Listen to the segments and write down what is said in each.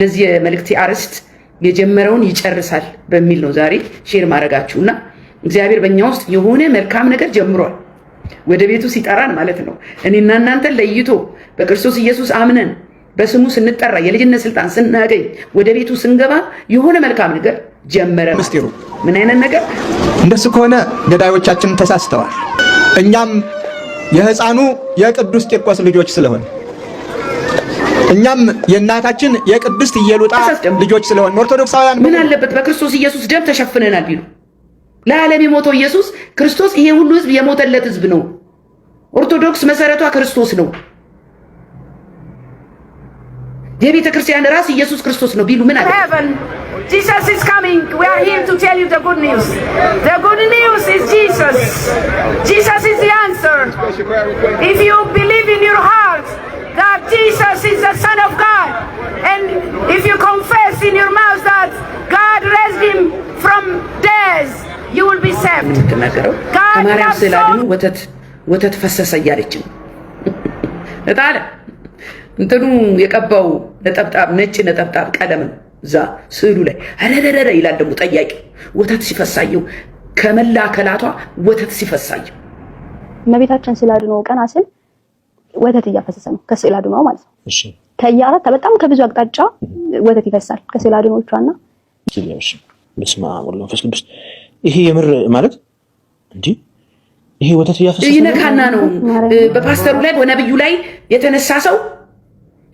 ለዚህ መልእክቴ አርዕስት የጀመረውን ይጨርሳል በሚል ነው ዛሬ ሼር ማድረጋችሁና እግዚአብሔር በእኛ ውስጥ የሆነ መልካም ነገር ጀምሯል። ወደ ቤቱ ሲጠራን ማለት ነው። እኔና እናንተን ለይቶ በክርስቶስ ኢየሱስ አምነን በስሙ ስንጠራ የልጅነት ስልጣን ስናገኝ ወደ ቤቱ ስንገባ የሆነ መልካም ነገር ጀመረ። ምስጢሩ ምን አይነት ነገር? እንደሱ ከሆነ ገዳዮቻችን ተሳስተዋል። እኛም የሕፃኑ የቅዱስ ቂርቆስ ልጆች ስለሆነ እኛም የእናታችን የቅድስት ኢየሉጣ ልጆች ስለሆነ ኦርቶዶክሳውያን ምን አለበት በክርስቶስ ኢየሱስ ደም ተሸፍነናል ቢሉ። ለዓለም የሞተው ኢየሱስ ክርስቶስ ይሄ ሁሉ ህዝብ የሞተለት ህዝብ ነው። ኦርቶዶክስ መሰረቷ ክርስቶስ ነው። የቤተ ክርስቲያን ራስ ኢየሱስ ክርስቶስ ነው ቢሉ ምን አለ? Jesus is coming. We are here to tell you the good news. The good news is Jesus. Jesus is the answer. If you believe in your heart that Jesus is the Son of God, and if you confess in your mouth that God raised him from death, you will be saved. ከማርያም ስላድኑ ወተት ፈሰሰ እያለች ነው እታለ እንትኑ የቀባው ነጠብጣብ ነጭ ነጠብጣብ ቀለም ነው። እዛ ስዕሉ ላይ አረረረ ይላል። ደግሞ ጠያቂ ወተት ሲፈሳየው ከመላ አካላቷ ወተት ሲፈሳየው እመቤታችን ስላድኖ ቀና ስል ወተት እያፈሰሰ ነው ከስዕል አድኖ ማለት ነው። እሺ ከያራት በጣም ከብዙ አቅጣጫ ወተት ይፈሳል ከስዕል አድኖቿና እሺ በስመ አብ ወወልድ ወመንፈስ ቅዱስ። ይሄ የምር ማለት እንዴ ይሄ ወተት እያፈሰሰ ይነካና ነው በፓስተሩ ላይ በነብዩ ላይ የተነሳ ሰው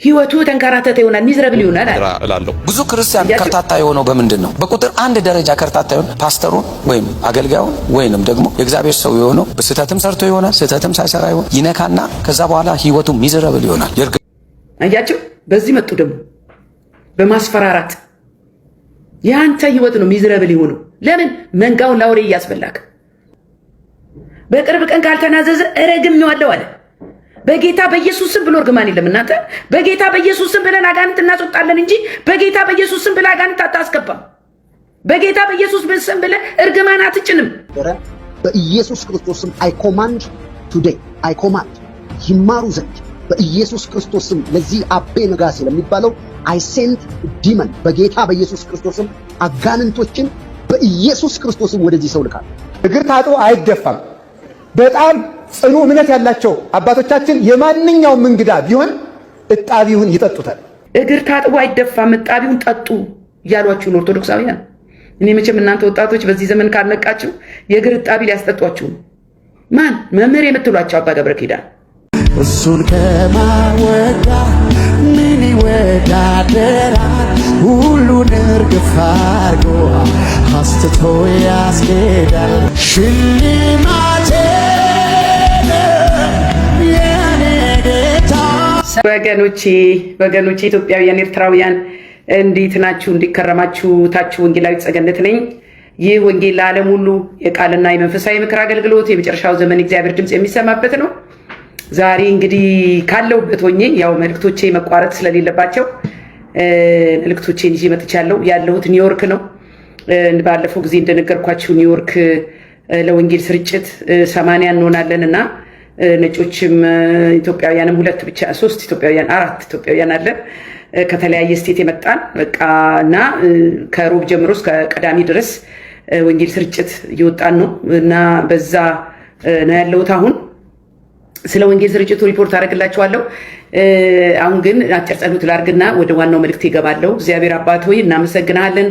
ህይወቱ ተንከራተተ ይሆናል፣ ሚዝረብል ይሆናል እላለሁ። ብዙ ክርስቲያን ከርታታ የሆነው በምንድን ነው? በቁጥር አንድ ደረጃ ከርታታ የሆነ ፓስተሩን ወይም አገልጋዩን ወይንም ደግሞ የእግዚአብሔር ሰው የሆነው በስህተትም ሰርቶ ይሆናል፣ ስህተትም ሳይሰራ ይሆን ይነካና ከዛ በኋላ ህይወቱ ሚዝረብል ይሆናል። አያችሁ፣ በዚህ መጡ ደግሞ በማስፈራራት ያንተ ህይወት ነው ሚዝረብል የሆነው። ለምን? መንጋውን ላውሬ እያስበላክ በቅርብ ቀን ካልተናዘዘ እረግሜዋለሁ አለ። በጌታ በኢየሱስ ስም ብሎ እርግማን የለም። እናንተ በጌታ በኢየሱስ ስም ብለን አጋንንት እናስወጣለን እንጂ በጌታ በኢየሱስ ስም ብለን አጋንንት አታስገባም። በጌታ በኢየሱስ ስም ብለን እርግማን አትጭንም። በኢየሱስ ክርስቶስ ስም አይ ኮማንድ ቱዴይ አይ ኮማንድ ይማሩ ዘንድ በኢየሱስ ክርስቶስ ስም ለዚህ አቤ ነጋሴ ለሚባለው አይ ሴንት ዲመን በጌታ በኢየሱስ ክርስቶስ ስም አጋንንቶችን በኢየሱስ ክርስቶስ ስም ወደዚህ ሰው ልካል። እግር ታጥቦ አይደፋም። በጣም ጽኑ እምነት ያላቸው አባቶቻችን የማንኛውም እንግዳ ቢሆን እጣቢውን ይጠጡታል። እግር ታጥቦ አይደፋም፣ እጣቢውን ጠጡ እያሏችሁ ነው ኦርቶዶክሳውያን። እኔ መቼም እናንተ ወጣቶች በዚህ ዘመን ካልነቃችሁ የእግር እጣቢ ሊያስጠጧችሁ ማን መምህር የምትሏቸው አባ ገብረ ኪዳን እሱን ከማወዳ ምን ይወዳደራል? ሁሉን እርግፍ አድርጎ አስትቶ ያስኬዳል። ሽልማቴ ወገኖቼ ኢትዮጵያውያን ኤርትራውያን እንዴት ናችሁ? እንዲከረማችሁ ታችሁ ወንጌላዊት ጸገነት ነኝ። ይህ ወንጌል ለዓለም ሁሉ የቃልና የመንፈሳዊ ምክር አገልግሎት የመጨረሻው ዘመን እግዚአብሔር ድምፅ የሚሰማበት ነው። ዛሬ እንግዲህ ካለሁበት ሆኜ ያው መልእክቶቼ መቋረጥ ስለሌለባቸው መልእክቶቼን ይዤ መጥቻለሁ። ያለሁት ኒውዮርክ ነው። ባለፈው ጊዜ እንደነገርኳችሁ ኒውዮርክ ለወንጌል ስርጭት 80 እንሆናለን እና ነጮችም ኢትዮጵያውያንም ሶስት ኢትዮጵያውያን 4 ኢትዮጵያውያን አለን ከተለያየ ስቴት የመጣን በቃ እና ከሮብ ጀምሮ እስከ ቅዳሜ ድረስ ወንጌል ስርጭት እየወጣን ነው እና በዛ ነው ያለሁት። አሁን ስለ ወንጌል ስርጭቱ ሪፖርት አደርግላችኋለሁ። አሁን ግን አጭር ጸሎት ላድርግና ወደ ዋናው መልእክት ይገባለሁ። እግዚአብሔር አባት ሆይ እናመሰግናለን።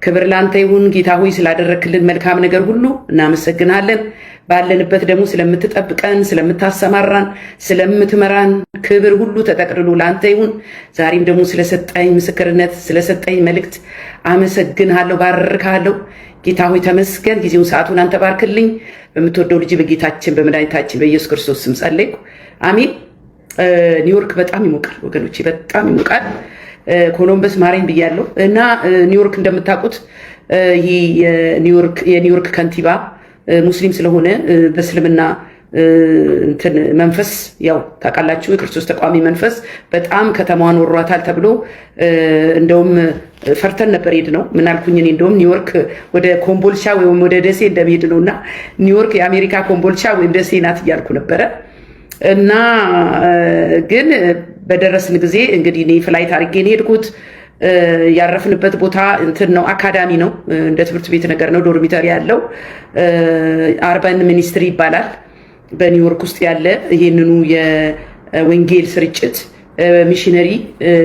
ክብር ላንተ ይሁን ጌታ ሆይ ስላደረክልን መልካም ነገር ሁሉ እናመሰግናለን። ባለንበት ደግሞ ስለምትጠብቀን፣ ስለምታሰማራን፣ ስለምትመራን ክብር ሁሉ ተጠቅልሎ ላንተ ይሁን። ዛሬም ደግሞ ስለሰጠኝ ምስክርነት፣ ስለሰጠኝ መልእክት አመሰግናለሁ፣ ባርካለሁ። ጌታ ሆይ ተመስገን። ጊዜውን ሰዓቱን አንተ ባርክልኝ። በምትወደው ልጅ በጌታችን በመድኃኒታችን በኢየሱስ ክርስቶስ ስም ጸለይኩ፣ አሜን። ኒውዮርክ በጣም ይሞቃል ወገኖቼ፣ በጣም ይሞቃል። ኮሎምበስ ማረኝ ብያለሁ እና ኒውዮርክ እንደምታውቁት ይሄ የኒውዮርክ ከንቲባ ሙስሊም ስለሆነ በእስልምና እንትን መንፈስ ያው ታውቃላችሁ የክርስቶስ ተቋሚ መንፈስ በጣም ከተማዋን ወሯታል ተብሎ እንደውም ፈርተን ነበር ሄድነው። ምን አልኩኝ እኔ እንደውም ኒውዮርክ ወደ ኮምቦልቻ ወይም ወደ ደሴ እንደሚሄድ ነውና ኒውዮርክ የአሜሪካ ኮምቦልቻ ወይም ደሴ ናት እያልኩ ነበረ እና ግን በደረስን ጊዜ እንግዲህ እኔ ፍላይት አድርጌ ነው የሄድኩት። ያረፍንበት ቦታ እንትን ነው፣ አካዳሚ ነው፣ እንደ ትምህርት ቤት ነገር ነው። ዶርሚተሪ ያለው አርባን ሚኒስትሪ ይባላል። በኒውዮርክ ውስጥ ያለ ይህንኑ የወንጌል ስርጭት ሚሽነሪ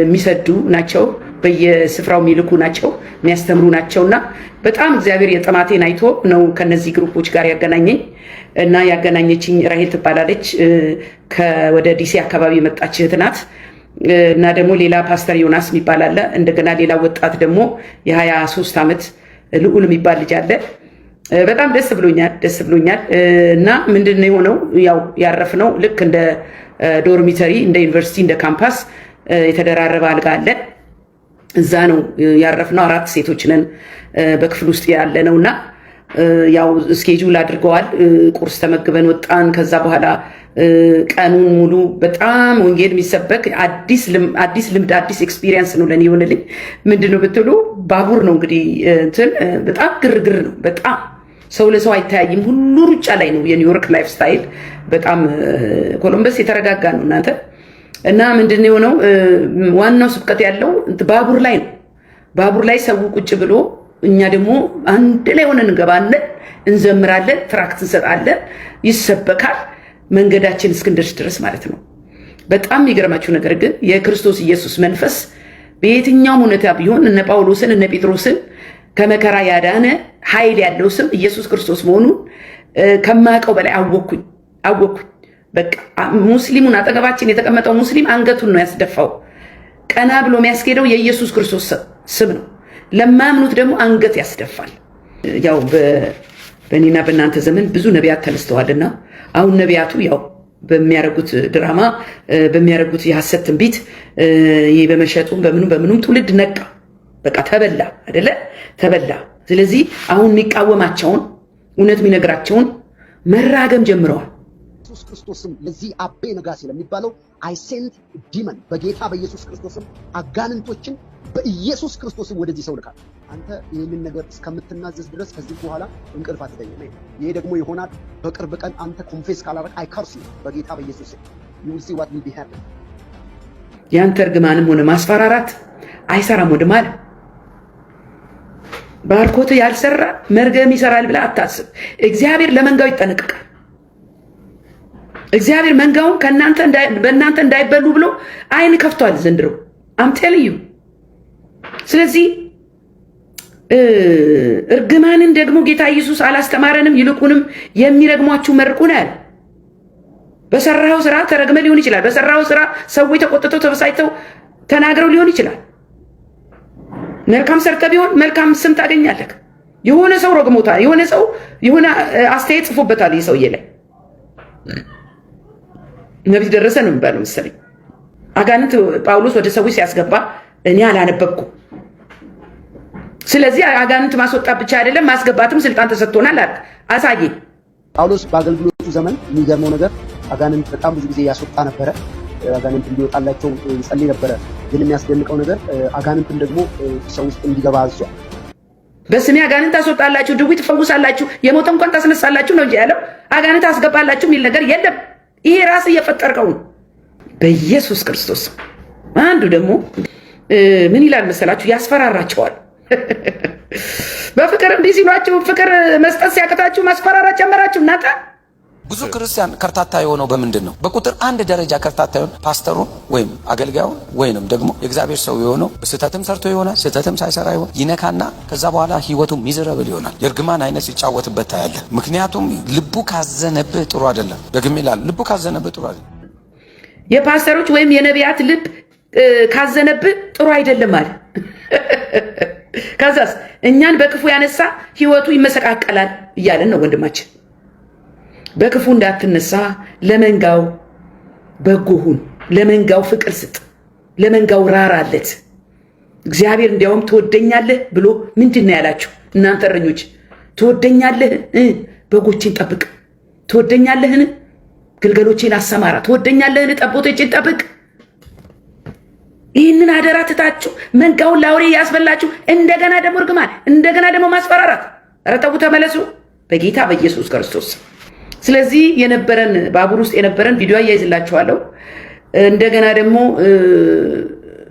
የሚሰዱ ናቸው። በየስፍራው የሚልኩ ናቸው፣ የሚያስተምሩ ናቸውና በጣም እግዚአብሔር የጥማቴን አይቶ ነው ከነዚህ ግሩፖች ጋር ያገናኘኝ እና ያገናኘችኝ ራሄል ትባላለች። ወደ ዲሲ አካባቢ የመጣች እህት ናት። እና ደግሞ ሌላ ፓስተር ዮናስ የሚባል አለ። እንደገና ሌላ ወጣት ደግሞ የ23 ዓመት ልዑል የሚባል ልጅ አለ። በጣም ደስ ብሎኛል። እና ምንድነው የሆነው? ያው ያረፍነው ልክ እንደ ዶርሚተሪ፣ እንደ ዩኒቨርሲቲ፣ እንደ ካምፓስ የተደራረበ አልጋ አለ። እዛ ነው ያረፍነው። 4 ሴቶች ነን በክፍል ውስጥ ያለ ነውና ያው ስኬጁል አድርገዋል። ቁርስ ተመግበን ወጣን። ከዛ በኋላ ቀኑን ሙሉ በጣም ወንጌል የሚሰበክ አዲስ ልምድ አዲስ ኤክስፒሪየንስ ነው ለኔ የሆነልኝ። ምንድነው ብትሉ ባቡር ነው እንግዲህ እንትን በጣም ግርግር ነው። በጣም ሰው ለሰው አይተያይም። ሁሉ ሩጫ ላይ ነው። የኒውዮርክ ላይፍ ስታይል በጣም ኮሎምበስ የተረጋጋ ነው እናንተ። እና ምንድነው የሆነው? ዋናው ስብከት ያለው ባቡር ላይ ነው። ባቡር ላይ ሰው ቁጭ ብሎ እኛ ደግሞ አንድ ላይ ሆነን እንገባለን፣ እንዘምራለን፣ ትራክት እንሰጣለን፣ ይሰበካል መንገዳችን እስክንደርስ ድረስ ማለት ነው። በጣም የሚገርማችሁ ነገር ግን የክርስቶስ ኢየሱስ መንፈስ በየትኛውም ሁኔታ ቢሆን እነ ጳውሎስን እነ ጴጥሮስን ከመከራ ያዳነ ኃይል ያለው ስም ኢየሱስ ክርስቶስ መሆኑን ከማውቀው በላይ አወኩኝ። በቃ ሙስሊሙን አጠገባችን የተቀመጠው ሙስሊም አንገቱን ነው ያስደፋው። ቀና ብሎ የሚያስኬደው የኢየሱስ ክርስቶስ ስም ነው። ለማያምኑት ደግሞ አንገት ያስደፋል። ያው በእኔና በእናንተ ዘመን ብዙ ነቢያት ተነስተዋልና አሁን ነቢያቱ ያው በሚያረጉት ድራማ በሚያረጉት የሐሰት ትንቢት ይሄ በመሸጡም በምኑም ትውልድ ነቃ። በቃ ተበላ አይደለ? ተበላ። ስለዚህ አሁን የሚቃወማቸውን እውነት የሚነግራቸውን መራገም ጀምረዋል። ኢየሱስ ክርስቶስም ለዚህ አቤ ነጋሴ ለሚባለው አይ ሴንት ዲመን በጌታ በኢየሱስ ክርስቶስም አጋንንቶችን በኢየሱስ ክርስቶስም ወደዚህ ሰው ልካል። አንተ ይህንን ነገር እስከምትናዘዝ ድረስ ከዚህ በኋላ እንቅልፍ አትተኛም። ይሄ ደግሞ ይሆናል በቅርብ ቀን አንተ ኮንፌስ ካላረክ አይ ካርስ ዩ በጌታ በኢየሱስ you will see what will be happen። ያንተ እርግማንም ሆነ ማስፈራራት አይሰራም። ወደ ማለት ባርኮት ያልሰራ መርገም ይሰራል ብለህ አታስብ። እግዚአብሔር ለመንጋው ይጠነቀቃል። እግዚአብሔር መንጋውን በእናንተ እንዳይበሉ ብሎ አይን ከፍቷል ዘንድሮ I'm telling you። ስለዚህ እርግማንን ደግሞ ጌታ ኢየሱስ አላስተማረንም። ይልቁንም የሚረግሟችሁ መርቁን ያለ በሰራው ስራ ተረግመ ሊሆን ይችላል። በሰራው ስራ ሰዎች ተቆጥተው ተበሳጭተው ተናግረው ሊሆን ይችላል። መልካም ሰርተ ቢሆን መልካም ስም ታገኛለህ። የሆነ ሰው ረግሞታል። የሆነ ሰው የሆነ አስተያየት ጽፎበታል ይህ ሰውዬ ላይ ነብይ ደረሰ ነው የሚባለው መሰለኝ። አጋንንት ጳውሎስ ወደ ሰዎች ሲያስገባ እኔ አላነበብኩም። ስለዚህ አጋንንት ማስወጣት ብቻ አይደለም ማስገባትም ስልጣን ተሰጥቶናል አለ። አሳየኝ። ጳውሎስ በአገልግሎቱ ዘመን የሚገርመው ነገር አጋንንት በጣም ብዙ ጊዜ ያስወጣ ነበረ። አጋንንት እንዲወጣላቸው ይጸልይ ነበረ። ግን የሚያስደንቀው ነገር አጋንንትን ደግሞ ሰው ውስጥ እንዲገባ አዟል። በስሜ አጋንንት ታስወጣላችሁ፣ ድውይ ትፈውሳላችሁ፣ የሞተ እንኳን ታስነሳላችሁ ነው እንጂ ያለው አጋንንት አስገባላችሁ የሚል ነገር የለም። ይሄ ራስ እየፈጠርከው ነው በኢየሱስ ክርስቶስ። አንዱ ደግሞ ምን ይላል መሰላችሁ? ያስፈራራቸዋል። በፍቅር እንዲህ ሲሏችሁ ፍቅር መስጠት ሲያቅታችሁ ማስፈራራት ጀመራችሁ እናንተ። ብዙ ክርስቲያን ከርታታ የሆነው በምንድን ነው? በቁጥር 1 ደረጃ ከርታታ የሆነ ፓስተሩን ወይም አገልጋዩን ወይንም ደግሞ የእግዚአብሔር ሰው የሆነው ስህተትም ሰርቶ ይሆናል፣ ስህተትም ሳይሰራ ይሆን ይነካና ከዛ በኋላ ህይወቱ ሚዘረብል ይሆናል። የእርግማን አይነት ሲጫወትበት ታያለ። ምክንያቱም ልቡ ካዘነብህ ጥሩ አይደለም። ደግሜ እላለሁ፣ ልቡ ካዘነብህ ጥሩ አይደለም። የፓስተሮች ወይም የነቢያት ልብ ካዘነብህ ጥሩ አይደለም አለ። ከዛስ እኛን በክፉ ያነሳ ህይወቱ ይመሰቃቀላል እያለን ነው ወንድማችን። በክፉ እንዳትነሳ ለመንጋው በጎ ሁን፣ ለመንጋው ፍቅር ስጥ፣ ለመንጋው ራራለት። እግዚአብሔር እንዲያውም ትወደኛለህ ብሎ ምንድን ነው ያላችሁ እናንተ እረኞች? ትወደኛለህ? በጎችን ጠብቅ። ትወደኛለህን? ግልገሎችን አሰማራ። ትወደኛለህን? ጠቦቶችን ጠብቅ። ይህንን አደራ ትታችሁ መንጋውን ላውሬ ያስበላችሁ፣ እንደገና ደግሞ እርግማን፣ እንደገና ደግሞ ማስፈራራት። ኧረ ተው ተመለሱ በጌታ በኢየሱስ ክርስቶስ። ስለዚህ የነበረን ባቡር ውስጥ የነበረን ቪዲዮ አያይዝላችኋለሁ። እንደገና ደግሞ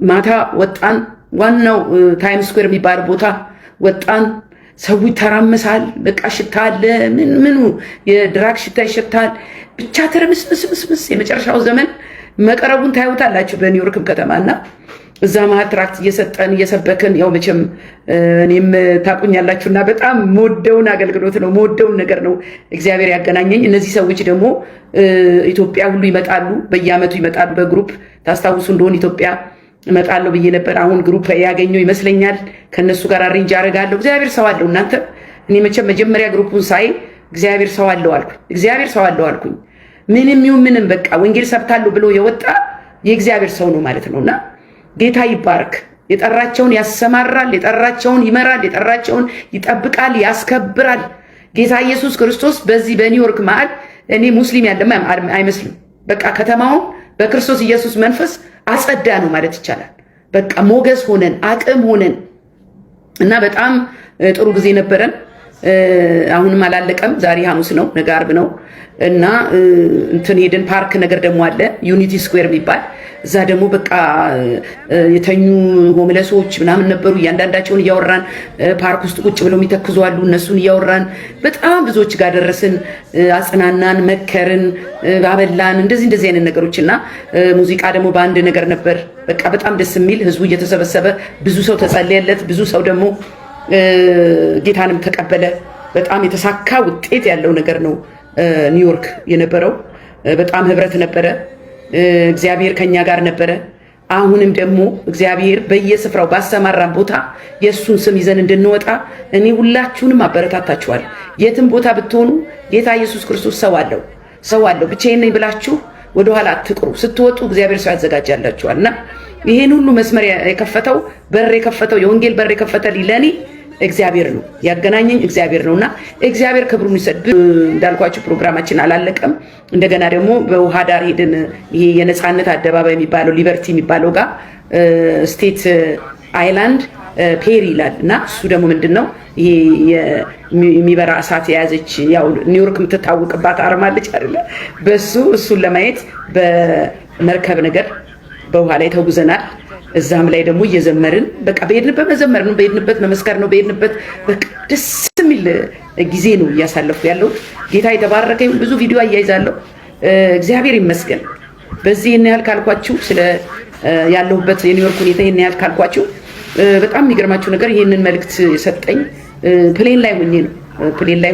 ማታ ወጣን ዋናው ታይም ስኩዌር የሚባል ቦታ ወጣን። ሰው ይተራመሳል። በቃ ሽታ አለ። ምኑ የድራግ ሽታ ይሸታል። ብቻ ተረምስምስምስ። የመጨረሻው ዘመን መቀረቡን ታዩታላችሁ በኒውዮርክም ከተማና እዛ መሀል ትራክት እየሰጠን እየሰበክን ያው መቼም እኔም ታቁኛላችሁና በጣም ሞደውን አገልግሎት ነው ሞደውን ነገር ነው እግዚአብሔር ያገናኘኝ። እነዚህ ሰዎች ደግሞ ኢትዮጵያ ሁሉ ይመጣሉ፣ በየአመቱ ይመጣሉ በግሩፕ ታስታውሱ እንደሆነ ኢትዮጵያ እመጣለሁ ብዬ ነበር። አሁን ግሩፕ ያገኘው ይመስለኛል። ከነሱ ጋር አሬንጅ አደርጋለሁ። እግዚአብሔር ሰው አለው እናንተ። እኔ መቼም መጀመሪያ ግሩፑን ሳይ እግዚአብሔር ሰው አለው አልኩኝ። እግዚአብሔር ሰው አለው አልኩኝ። ምንም ይሁን ምንም በቃ ወንጌል ሰብካለሁ ብሎ የወጣ የእግዚአብሔር ሰው ነው ማለት ነውና ጌታ ይባርክ። የጠራቸውን ያሰማራል፣ የጠራቸውን ይመራል፣ የጠራቸውን ይጠብቃል፣ ያስከብራል። ጌታ ኢየሱስ ክርስቶስ በዚህ በኒውዮርክ መሃል እኔ ሙስሊም ያለም አይመስልም። በቃ ከተማውን በክርስቶስ ኢየሱስ መንፈስ አጸዳ ነው ማለት ይቻላል። በቃ ሞገስ ሆነን አቅም ሆነን እና በጣም ጥሩ ጊዜ ነበረን። አሁንም አላለቀም። ዛሬ ሐሙስ ነው፣ ነገ ዓርብ ነው እና እንትን ሄደን ፓርክ ነገር ደግሞ አለ ዩኒቲ ስኩዌር የሚባል እዛ ደግሞ በቃ የተኙ ሆምለሶች ምናምን ነበሩ። እያንዳንዳቸውን እያወራን ፓርክ ውስጥ ቁጭ ብለው የሚተክዙ አሉ። እነሱን እያወራን በጣም ብዙዎች ጋር ደረስን። አጽናናን፣ መከርን፣ አበላን። እንደዚህ አይነት ነገሮች እና ሙዚቃ ደግሞ በአንድ ነገር ነበር። በቃ በጣም ደስ የሚል ህዝቡ እየተሰበሰበ ብዙ ሰው ተጸለየለት። ብዙ ሰው ደግሞ ጌታንም ተቀበለ። በጣም የተሳካ ውጤት ያለው ነገር ነው ኒውዮርክ የነበረው። በጣም ህብረት ነበረ። እግዚአብሔር ከኛ ጋር ነበረ። አሁንም ደግሞ እግዚአብሔር በየስፍራው ባሰማራን ቦታ የእሱን ስም ይዘን እንድንወጣ እኔ ሁላችሁንም አበረታታችኋል። የትም ቦታ ብትሆኑ ጌታ ኢየሱስ ክርስቶስ ሰው አለው። ብቻዬን ነኝ ብላችሁ ወደኋላ አትቅሩ። ስትወጡ እግዚአብሔር ሰው ያዘጋጃላችኋል እና ይሄን ሁሉ መስመር የከፈተው በር የከፈተው የወንጌል በር የከፈተልኝ ለእኔ እግዚአብሔር ነው፣ ያገናኘኝ እግዚአብሔር ነውና እግዚአብሔር ክብሩን ይሰድ። እንዳልኳችሁ ፕሮግራማችን አላለቀም። እንደገና ደግሞ በውሃ ዳር ሄድን። ይሄ የነጻነት አደባባይ የሚባለው ሊበርቲ የሚባለው ጋር ስቴት አይላንድ ፔሪ ይላል እና እሱ ደግሞ ምንድነው ይሄ የሚበራ እሳት የያዘች ያው ኒውዮርክ የምትታወቅባት አርማለች አይደለ? እሱን ለማየት በመርከብ ነገር በውሃ ላይ ተጉዘናል። እዛም ላይ ደግሞ እየዘመርን በቃ በሄድንበት መዘመር ነው፣ በሄድንበት መመስከር ነው፣ በሄድንበት በቃ ደስ የሚል ጊዜ ነው እያሳለፍኩ ያለሁት። ጌታ የተባረከ ይሁን። ብዙ ቪዲዮ አያይዛለሁ። እግዚአብሔር ይመስገን። በዚህ ይህን ያህል ካልኳችሁ ስለ ያለሁበት የኒውዮርክ ሁኔታ ይህን ያህል ካልኳችሁ፣ በጣም የሚገርማችሁ ነገር ይህንን መልእክት የሰጠኝ ፕሌን ላይ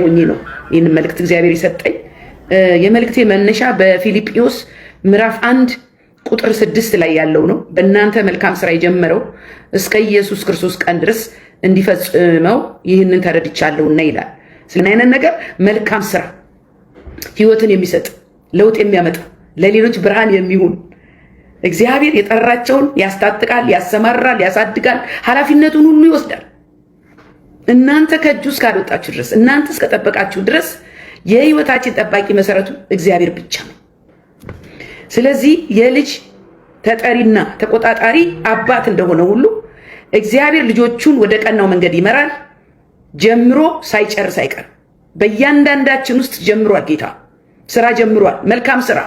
ሆኜ ነው ይህንን መልእክት እግዚአብሔር የሰጠኝ። የመልእክቴ መነሻ በፊልጵዎስ ምዕራፍ 1 ቁጥር 6 ላይ ያለው ነው። በእናንተ መልካም ስራ የጀመረው እስከ ኢየሱስ ክርስቶስ ቀን ድረስ እንዲፈጽመው ይህንን ተረድቻለሁና ይላል። ስለዚህ አይነት ነገር መልካም ስራ ህይወትን የሚሰጥ ለውጥ የሚያመጣ ለሌሎች ብርሃን የሚሆን እግዚአብሔር የጠራቸውን ያስታጥቃል፣ ያሰማራል፣ ያሳድጋል፣ ኃላፊነቱን ሁሉ ይወስዳል። እናንተ ከእጁ እስካልወጣችሁ ድረስ እናንተ እስከጠበቃችሁ ድረስ የህይወታችን ጠባቂ መሰረቱ እግዚአብሔር ብቻ ነው። ስለዚህ የልጅ ተጠሪና ተቆጣጣሪ አባት እንደሆነ ሁሉ እግዚአብሔር ልጆቹን ወደ ቀናው መንገድ ይመራል። ጀምሮ ሳይጨርስ አይቀርም። በእያንዳንዳችን ውስጥ ጀምሯል። ጌታ ስራ ጀምሯል፣ መልካም ስራ።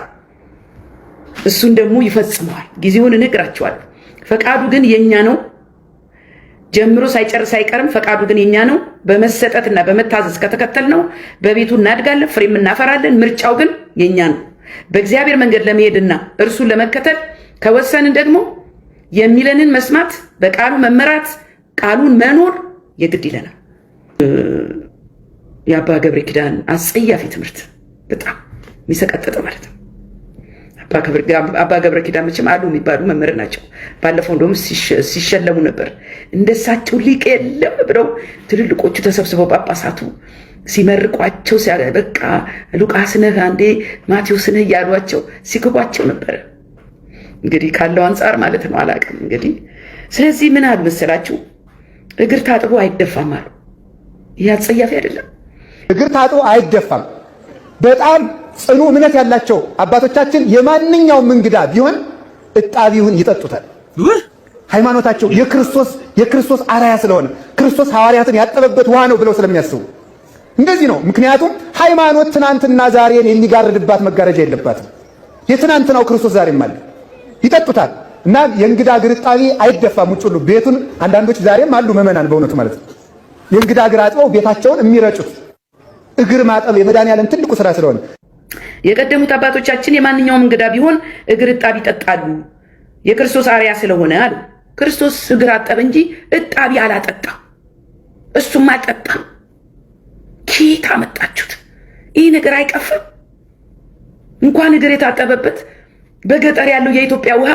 እሱን ደግሞ ይፈጽመዋል። ጊዜውን እነግራችኋለሁ። ፈቃዱ ግን የኛ ነው። ጀምሮ ሳይጨርስ አይቀርም። ፈቃዱ ግን የኛ ነው። በመሰጠትና በመታዘዝ ከተከተልነው በቤቱ እናድጋለን፣ ፍሬም እናፈራለን። ምርጫው ግን የኛ ነው። በእግዚአብሔር መንገድ ለመሄድና እርሱን ለመከተል ከወሰንን ደግሞ የሚለንን መስማት፣ በቃሉ መመራት፣ ቃሉን መኖር የግድ ይለናል። የአባ ገብረ ኪዳን አጸያፊ ትምህርት በጣም የሚሰቀጥጥ ማለት ነው። አባ ገብረ ኪዳን መቼም አሉ የሚባሉ መምህር ናቸው። ባለፈው እንደውም ሲሸለሙ ነበር። እንደሳቸው ሊቅ የለም ብለው ትልልቆቹ ተሰብስበው ጳጳሳቱ ሲመርቋቸው በቃ ሉቃስ ነህ አንዴ ማቴዎስ ነህ እያሏቸው ሲክቧቸው ነበር። እንግዲህ ካለው አንጻር ማለት ነው፣ አላውቅም እንግዲህ። ስለዚህ ምን አሉ መሰላችሁ? እግር ታጥቦ አይደፋም አሉ። ይህ አጸያፊ አይደለም? እግር ታጥቦ አይደፋም። በጣም ጽኑ እምነት ያላቸው አባቶቻችን የማንኛውም እንግዳ ቢሆን እጣቢውን ይጠጡታል። ሃይማኖታቸው የክርስቶስ አርአያ ስለሆነ ክርስቶስ ሐዋርያትን ያጠበበት ውሃ ነው ብለው ስለሚያስቡ እንደዚህ ነው። ምክንያቱም ሃይማኖት ትናንትና ዛሬን የሚጋርድባት መጋረጃ የለባትም። የትናንትናው ክርስቶስ ዛሬም አለ። ይጠጡታል። እና የእንግዳ እግር እጣቢ አይደፋም። ውጭ ሁሉ ቤቱን አንዳንዶች ዛሬም አሉ መመናን በእውነቱ ማለት ነው የእንግዳ እግር አጥበው ቤታቸውን የሚረጩት እግር ማጠብ የመድኃኒዓለም ትልቁ ስራ ስለሆነ የቀደሙት አባቶቻችን የማንኛውም እንግዳ ቢሆን እግር እጣቢ ይጠጣሉ የክርስቶስ አርያ ስለሆነ አሉ። ክርስቶስ እግር አጠበ እንጂ እጣቢ አላጠጣ። እሱም አጠጣ። ኬታ መጣችሁት? ይህ ነገር አይቀፍም? እንኳን እግር የታጠበበት በገጠር ያለው የኢትዮጵያ ውሃ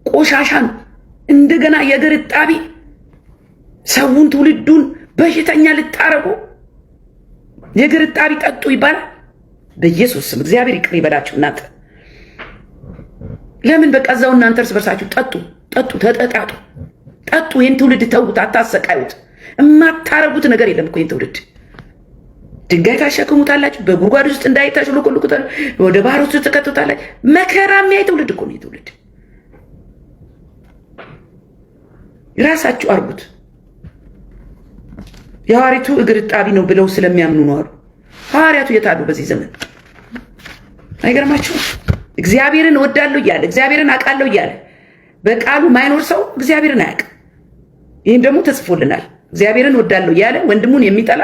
ቆሻሻ ነው። እንደገና የእግር እጣቢ ሰውን ትውልዱን በሽተኛ ልታረጉ የእግር እጣቢ ጠጡ ይባላል። በኢየሱስ ስም እግዚአብሔር ይቅር ይበላችሁ። እናንተ ለምን በቃ እዛው እናንተ እርስ በርሳችሁ ጠጡ፣ ተጠጣጡ፣ ጠጡ። ይህን ትውልድ ተውት፣ አታሰቃዩት። የማታረጉት ነገር የለም እኮ ይህን ትውልድ። ድንጋይ ታሸክሙታላችሁ፣ በጉድጓድ ውስጥ እንዳይታሽሉቁልቁታል፣ ወደ ባህር ውስጥ ትከቱታላችሁ። መከራ የሚያይ ትውልድ እኮ ነው ይህ ትውልድ። ራሳችሁ አርጉት። የሐዋርያቱ እግር እጣቢ ነው ብለው ስለሚያምኑ ነው አሉ። ሐዋርያቱ የታሉ በዚህ ዘመን? አይገርማችሁም? እግዚአብሔርን እወዳለሁ እያለ እግዚአብሔርን አውቃለሁ እያለ በቃሉ ማይኖር ሰው እግዚአብሔርን አያውቅም። ይህም ደግሞ ተጽፎልናል። እግዚአብሔርን እወዳለሁ እያለ ወንድሙን የሚጠላ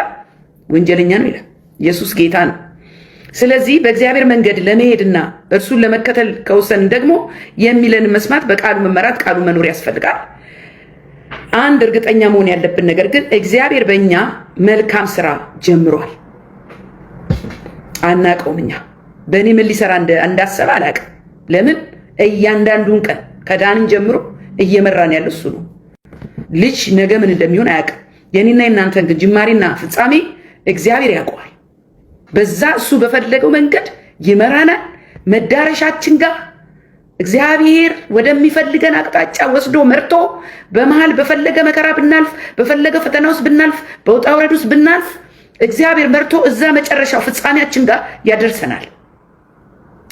ወንጀለኛ ነው ይላል። ኢየሱስ ጌታ ነው። ስለዚህ በእግዚአብሔር መንገድ ለመሄድና እርሱን ለመከተል ከወሰንን ደግሞ የሚለን መስማት፣ በቃሉ መመራት፣ ቃሉ መኖር ያስፈልጋል። አንድ እርግጠኛ መሆን ያለብን ነገር ግን እግዚአብሔር በእኛ መልካም ስራ ጀምሯል። አናውቀውም። እኛ በእኔ ምን ሊሰራ እንዳሰበ አላውቅም። ለምን? እያንዳንዱን ቀን ከዳንን ጀምሮ እየመራን ያለ እሱ ነው። ልጅ ነገ ምን እንደሚሆን አያውቅም። የኔና የናንተን ግን ጅማሬና ፍጻሜ እግዚአብሔር ያውቀዋል። በዛ እሱ በፈለገው መንገድ ይመራናል። መዳረሻችን ጋር እግዚአብሔር ወደሚፈልገን አቅጣጫ ወስዶ መርቶ በመሃል በፈለገ መከራ ብናልፍ፣ በፈለገ ፈተና ውስጥ ብናልፍ፣ በውጣ ውረድ ውስጥ ብናልፍ እግዚአብሔር መርቶ እዛ መጨረሻው ፍጻሜያችን ጋር ያደርሰናል።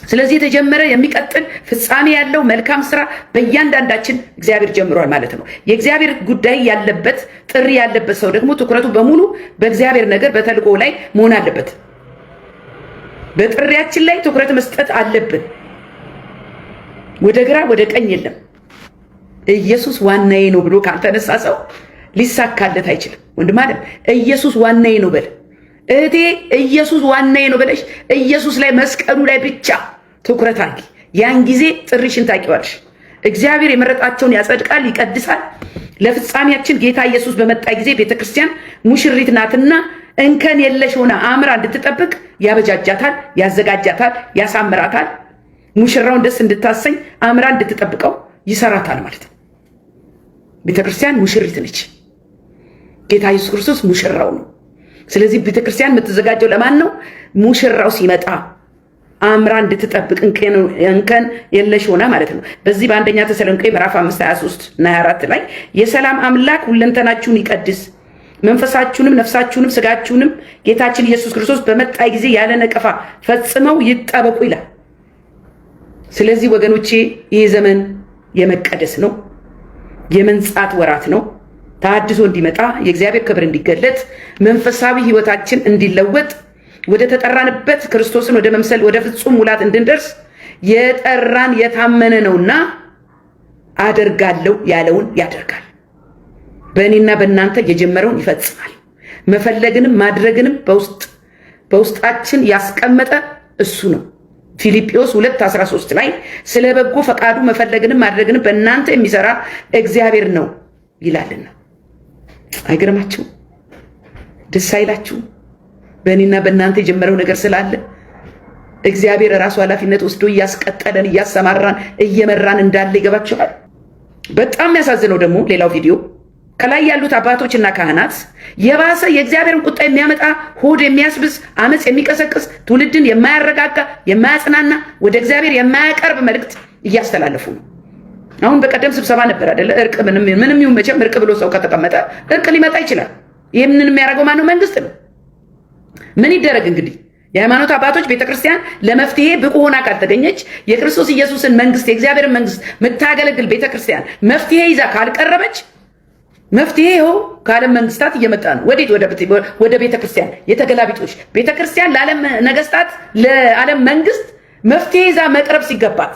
ስለዚህ የተጀመረ የሚቀጥል ፍጻሜ ያለው መልካም ስራ በእያንዳንዳችን እግዚአብሔር ጀምሯል ማለት ነው። የእግዚአብሔር ጉዳይ ያለበት ጥሪ ያለበት ሰው ደግሞ ትኩረቱ በሙሉ በእግዚአብሔር ነገር በተልእኮ ላይ መሆን አለበት። በጥሪያችን ላይ ትኩረት መስጠት አለብን። ወደ ግራ ወደ ቀኝ የለም። ኢየሱስ ዋናዬ ነው ብሎ ካልተነሳ ሰው ሊሳካለት አይችልም። ወንድም አለም ኢየሱስ ዋናዬ ነው በል። እህቴ ኢየሱስ ዋናዬ ነው በለሽ ኢየሱስ ላይ መስቀሉ ላይ ብቻ ትኩረት አድርጊ። ያን ጊዜ ጥሪሽን ታውቂዋለሽ። እግዚአብሔር የመረጣቸውን ያጸድቃል፣ ይቀድሳል። ለፍጻሜያችን ጌታ ኢየሱስ በመጣ ጊዜ ቤተክርስቲያን ሙሽሪት ናትና እንከን የለሽ ሆና አምራ እንድትጠብቅ ያበጃጃታል፣ ያዘጋጃታል፣ ያሳምራታል። ሙሽራውን ደስ እንድታሰኝ አምራ እንድትጠብቀው ይሰራታል ማለት ነው። ቤተክርስቲያን ሙሽሪት ነች። ጌታ ኢየሱስ ክርስቶስ ሙሽራው ነው። ስለዚህ ቤተክርስቲያን የምትዘጋጀው ለማን ነው? ሙሽራው ሲመጣ አምራ እንድትጠብቅ እንከን የለሽ ሆና ማለት ነው። በዚህ በአንደኛ ተሰሎንቄ ምዕራፍ 5:23 እና 24 ላይ የሰላም አምላክ ሁለንተናችሁን ይቀድስ፣ መንፈሳችሁንም ነፍሳችሁንም ስጋችሁንም ጌታችን ኢየሱስ ክርስቶስ በመጣ ጊዜ ያለ ነቀፋ ፈጽመው ይጠበቁ ይላል። ስለዚህ ወገኖቼ ይህ ዘመን የመቀደስ ነው፣ የመንጻት ወራት ነው። ተሐድሶ እንዲመጣ፣ የእግዚአብሔር ክብር እንዲገለጥ፣ መንፈሳዊ ህይወታችን እንዲለወጥ፣ ወደ ተጠራንበት ክርስቶስን ወደ መምሰል ወደ ፍጹም ሙላት እንድንደርስ የጠራን የታመነ ነውና አደርጋለሁ ያለውን ያደርጋል። በእኔና በእናንተ የጀመረውን ይፈጽማል። መፈለግንም ማድረግንም በውስጣችን ያስቀመጠ እሱ ነው። ፊልጵዎስ 2:13 ላይ ስለ በጎ ፈቃዱ መፈለግንም ማድረግንም በእናንተ የሚሰራ እግዚአብሔር ነው ይላልና። አይገርማችሁ? ደስ አይላችሁ? በእኔና በእናንተ የጀመረው ነገር ስላለ እግዚአብሔር ራሱ ኃላፊነት ወስዶ እያስቀጠለን እያሰማራን እየመራን እንዳለ ይገባችኋል። በጣም የሚያሳዝነው ደግሞ ሌላው ቪዲዮ ከላይ ያሉት አባቶችና ካህናት የባሰ የእግዚአብሔርን ቁጣ የሚያመጣ ሆድ የሚያስብስ አመፅ የሚቀሰቅስ ትውልድን የማያረጋጋ የማያጽናና ወደ እግዚአብሔር የማያቀርብ መልእክት እያስተላለፉ ነው። አሁን በቀደም ስብሰባ ነበር አይደለ? እርቅ ምንም ይሁን መቼም እርቅ ብሎ ሰው ከተቀመጠ እርቅ ሊመጣ ይችላል። ይህንን የሚያደርገው ማነው? መንግስት ነው። ምን ይደረግ እንግዲህ? የሃይማኖት አባቶች ቤተክርስቲያን ለመፍትሄ ብቁ ሆና ካልተገኘች የክርስቶስ ኢየሱስን መንግስት የእግዚአብሔርን መንግስት የምታገለግል ቤተክርስቲያን መፍትሄ ይዛ ካልቀረበች መፍትሄ ይኸው ከዓለም መንግስታት እየመጣ ነው። ወዴት? ወደ ቤተክርስቲያን የተገላቢጦች ቤተክርስቲያን ለዓለም ነገስታት ለዓለም መንግስት መፍትሄ ይዛ መቅረብ ሲገባት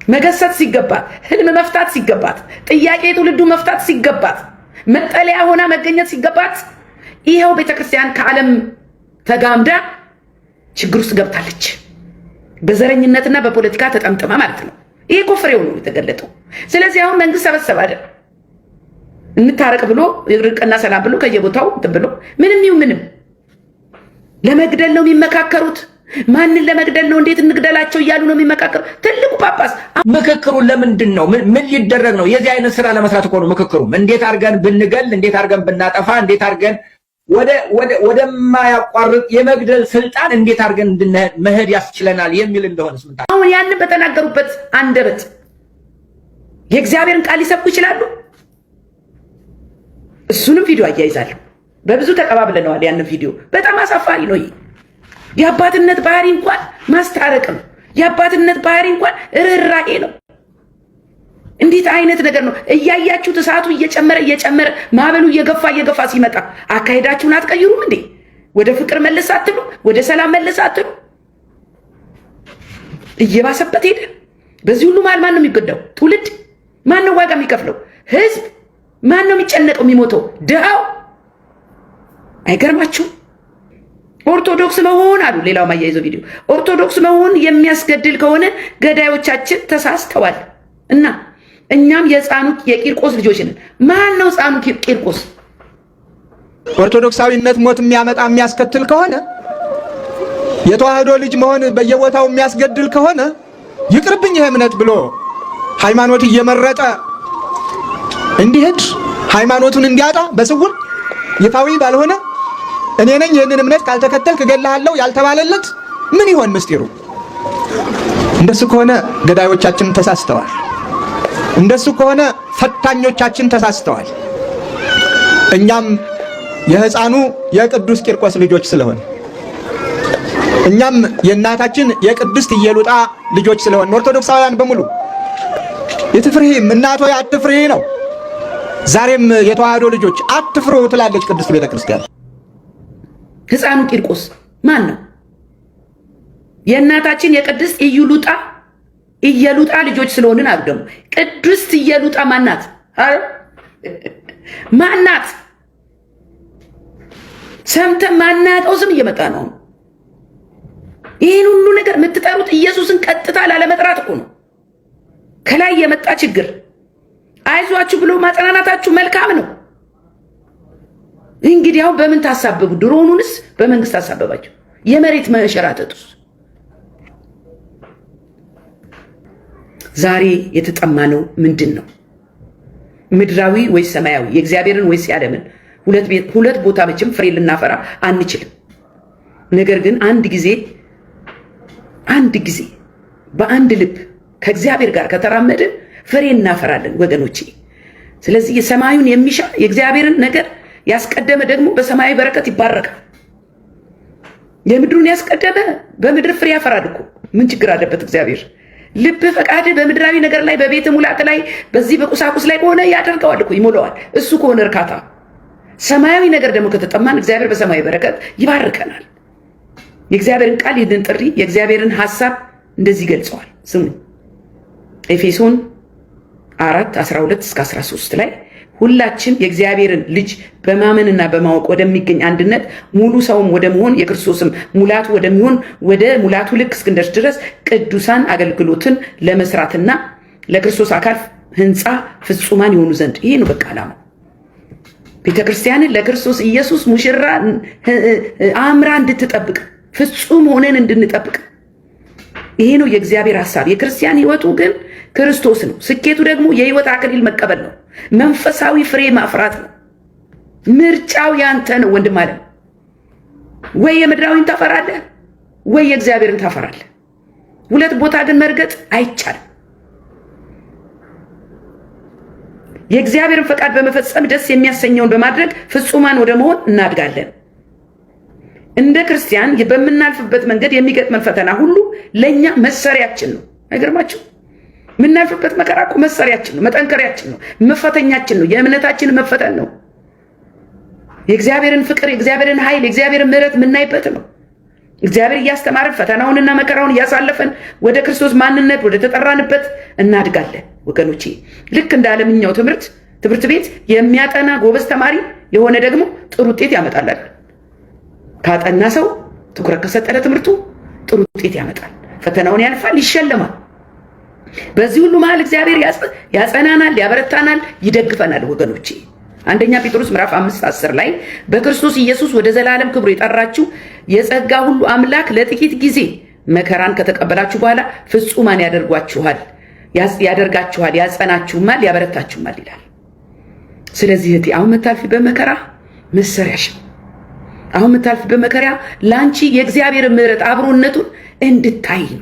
መገሰት ሲገባት፣ ህልም መፍታት ሲገባት፣ ጥያቄ ትውልዱ መፍታት ሲገባት፣ መጠለያ ሆና መገኘት ሲገባት ይሄው ቤተክርስቲያን ከዓለም ተጋምዳ ችግር ውስጥ ገብታለች። በዘረኝነትና በፖለቲካ ተጠምጥማ ማለት ነው። ይሄ እኮ ፍሬው ነው የተገለጠው። ስለዚህ አሁን መንግስት ሰበሰበ አይደል እንታረቅ ብሎ እርቅና ሰላም ብሎ ከየቦታው ብሎ ምንም ለመግደል ነው የሚመካከሩት። ማንን ለመግደል ነው? እንዴት እንግደላቸው እያሉ ነው የሚመካከሩ። ትልቁ ጳጳስ ምክክሩን ለምንድን ነው? ምን ሊደረግ ነው? የዚህ አይነት ስራ ለመስራት እኮ ነው ምክክሩ። እንዴት አድርገን ብንገል፣ እንዴት አድርገን ብናጠፋ፣ እንዴት አድርገን ወደማያቋርጥ የመግደል ስልጣን እንዴት አድርገን መሄድ ያስችለናል የሚል እንደሆነ ስምታ አሁን ያንን በተናገሩበት አንደበት የእግዚአብሔርን ቃል ሊሰብኩ ይችላሉ። እሱንም ቪዲዮ አያይዛለሁ። በብዙ ተቀባብለነዋል። ያንን ቪዲዮ በጣም አሳፋሪ ነው። የአባትነት ባህሪ እንኳን ማስታረቅ ነው። የአባትነት ባህሪ እንኳን ርህራሄ ነው። እንዴት አይነት ነገር ነው? እያያችሁት እሳቱ እየጨመረ ማዕበሉ እየገፋ ሲመጣ አካሄዳችሁን አትቀይሩም እንዴ? ወደ ፍቅር መለስ አትሉ? ወደ ሰላም መለስ አትሉ? እየባሰበት ሄደ። በዚህ ሁሉ መሃል ማን ነው የሚጎዳው? ትውልድ ማን ነው ዋጋ የሚከፍለው? ህዝብ ማን ነው የሚጨነቀው የሚሞተው? ድሃው። አይገርማችሁም? ኦርቶዶክስ መሆን አሉ። ሌላው ማያይዘው ቪዲዮ ኦርቶዶክስ መሆን የሚያስገድል ከሆነ ገዳዮቻችን ተሳስተዋል እና እኛም የሕፃኑ የቂርቆስ ልጆች ነን። ማን ነው ሕፃኑ ቂርቆስ? ኦርቶዶክሳዊነት ሞት የሚያመጣ የሚያስከትል ከሆነ የተዋህዶ ልጅ መሆን በየቦታው የሚያስገድል ከሆነ ይቅርብኝ ይሄ እምነት ብሎ ሃይማኖት እየመረጠ እንዲሄድ ሃይማኖቱን እንዲያጣ በስውር ይፋዊ ባልሆነ እኔ ነኝ ይህንን እምነት ካልተከተልክ እገልሃለሁ ያልተባለለት ምን ይሆን ምስጢሩ? እንደሱ ከሆነ ገዳዮቻችን ተሳስተዋል። እንደሱ ከሆነ ፈታኞቻችን ተሳስተዋል። እኛም የሕፃኑ የቅዱስ ቂርቆስ ልጆች ስለሆን እኛም የእናታችን የቅድስት ኢየሉጣ ልጆች ስለሆን ኦርቶዶክሳውያን በሙሉ የትፍርሂም እናቶ አትፍርሂ ነው። ዛሬም የተዋህዶ ልጆች አትፍሩ ትላለች ቅድስት ቤተ ክርስቲያን። ሕፃኑ ቂርቆስ ማን ነው? የእናታችን የቅድስት ኢየሉጣ ልጆች ስለሆንን አሉ። ደግሞ ቅድስት ኢየሉጣ ማናት? ማናት? ሰምተን ማናውቀው ስም እየመጣ ነው። ይህን ሁሉ ነገር የምትጠሩት ኢየሱስን ቀጥታ ላለመጥራት እኮ ነው። ከላይ የመጣ ችግር አይዟችሁ ብሎ ማጽናናታችሁ መልካም ነው። እንግዲህ አሁን በምን ታሳበቡ? ድሮኑንስ በመንግስት ታሳበባችሁ። የመሬት መንሸራተቱስ? ዛሬ የተጠማነው ምንድን ነው? ምድራዊ ወይስ ሰማያዊ? የእግዚአብሔርን ወይስ የዓለምን? ሁለት ቦታ መቼም ፍሬ ልናፈራ አንችልም። ነገር ግን አንድ ጊዜ በአንድ ልብ ከእግዚአብሔር ጋር ከተራመድን ፍሬ እናፈራለን ወገኖቼ። ስለዚህ የሰማዩን የሚሻ የእግዚአብሔርን ነገር ያስቀደመ ደግሞ በሰማያዊ በረከት ይባረካል። የምድሩን ያስቀደመ በምድር ፍሬ ያፈራል እኮ። ምን ችግር አለበት? እግዚአብሔር ልብ ፈቃድ በምድራዊ ነገር ላይ በቤት ሙላት ላይ በዚህ በቁሳቁስ ላይ ከሆነ ያደርገዋል እኮ ይሞላዋል። እሱ ከሆነ እርካታ። ሰማያዊ ነገር ደግሞ ከተጠማን እግዚአብሔር በሰማያዊ በረከት ይባርከናል። የእግዚአብሔርን ቃል ይህንን ጥሪ የእግዚአብሔርን ሐሳብ እንደዚህ ገልጸዋል። ስሙ ኤፌሶን 4:12-13 ላይ ሁላችን የእግዚአብሔርን ልጅ በማመንና በማወቅ ወደሚገኝ አንድነት ሙሉ ሰውም ወደ መሆን የክርስቶስም ሙላቱ ወደሚሆን ወደ ሙላቱ ልክ እስክንደርስ ድረስ ቅዱሳን አገልግሎትን ለመስራትና ለክርስቶስ አካል ሕንፃ ፍጹማን የሆኑ ዘንድ። ይሄ ነው በቃ ዓላማው። ቤተክርስቲያንን ለክርስቶስ ኢየሱስ ሙሽራ አምራ እንድትጠብቅ ፍጹም ሆነን እንድንጠብቅ ይሄ ነው የእግዚአብሔር ሐሳብ። የክርስቲያን ሕይወቱ ግን ክርስቶስ ነው። ስኬቱ ደግሞ የሕይወት አክሊል መቀበል ነው። መንፈሳዊ ፍሬ ማፍራት ነው። ምርጫው ያንተ ነው ወንድም አለ። ወይ የምድራዊን ታፈራለህ ወይ የእግዚአብሔርን ታፈራለህ። ሁለት ቦታ ግን መርገጥ አይቻልም። የእግዚአብሔርን ፈቃድ በመፈጸም ደስ የሚያሰኘውን በማድረግ ፍጹማን ወደ መሆን እናድጋለን። እንደ ክርስቲያን በምናልፍበት መንገድ የሚገጥመን ፈተና ሁሉ ለኛ መሰሪያችን ነው። አይገርማችሁ? የምናልፍበት መከራ እኮ መሰሪያችን ነው፣ መጠንከሪያችን ነው፣ መፈተኛችን ነው። የእምነታችን መፈተን ነው። የእግዚአብሔርን ፍቅር፣ የእግዚአብሔርን ኃይል፣ የእግዚአብሔርን ምሕረት የምናይበት ነው። እግዚአብሔር እያስተማረን ፈተናውንና መከራውን እያሳለፈን ወደ ክርስቶስ ማንነት ወደ ተጠራንበት እናድጋለን ወገኖቼ። ልክ እንደ ዓለምኛው ትምህርት ቤት የሚያጠና ጎበዝ ተማሪ የሆነ ደግሞ ጥሩ ውጤት ያመጣል። ካጠና ሰው ትኩረት ከሰጠ ትምህርቱ ጥሩ ውጤት ያመጣል፣ ፈተናውን ያልፋል፣ ይሸለማል። በዚህ ሁሉ መሃል እግዚአብሔር ያጸናናል፣ ያበረታናል፣ ይደግፈናል ወገኖቼ። አንደኛ ጴጥሮስ ምዕራፍ 5:10 ላይ በክርስቶስ ኢየሱስ ወደ ዘላለም ክብሩ የጠራችሁ የጸጋ ሁሉ አምላክ ለጥቂት ጊዜ መከራን ከተቀበላችሁ በኋላ ፍጹማን ያደርጋችኋል፣ ያጸናችሁማል፣ ያበረታችሁማል ይላል። ስለዚህ እህቴ አሁን የምታልፊ በመከራ መሰሪያሽ፣ አሁን የምታልፊ በመከራ ላንቺ የእግዚአብሔር ምሕረት አብሮነቱን እንድታይ ነው።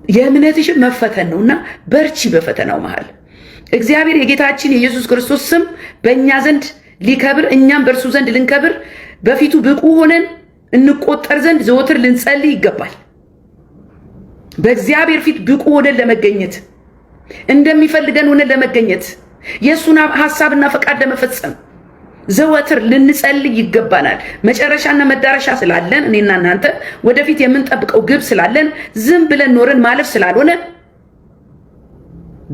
የእምነትሽ መፈተን ነውና በርቺ በፈተናው መሃል። እግዚአብሔር የጌታችን የኢየሱስ ክርስቶስ ስም በእኛ ዘንድ ሊከብር እኛም በእርሱ ዘንድ ልንከብር በፊቱ ብቁ ሆነን እንቆጠር ዘንድ ዘወትር ልንጸልይ ይገባል። በእግዚአብሔር ፊት ብቁ ሆነን ለመገኘት እንደሚፈልገን ሆነን ለመገኘት የእሱን ሐሳብና ፈቃድ ለመፈጸም ዘወትር ልንጸልይ ይገባናል። መጨረሻና መዳረሻ ስላለን እኔና እናንተ ወደፊት የምንጠብቀው ግብ ስላለን ዝም ብለን ኖረን ማለፍ ስላልሆነ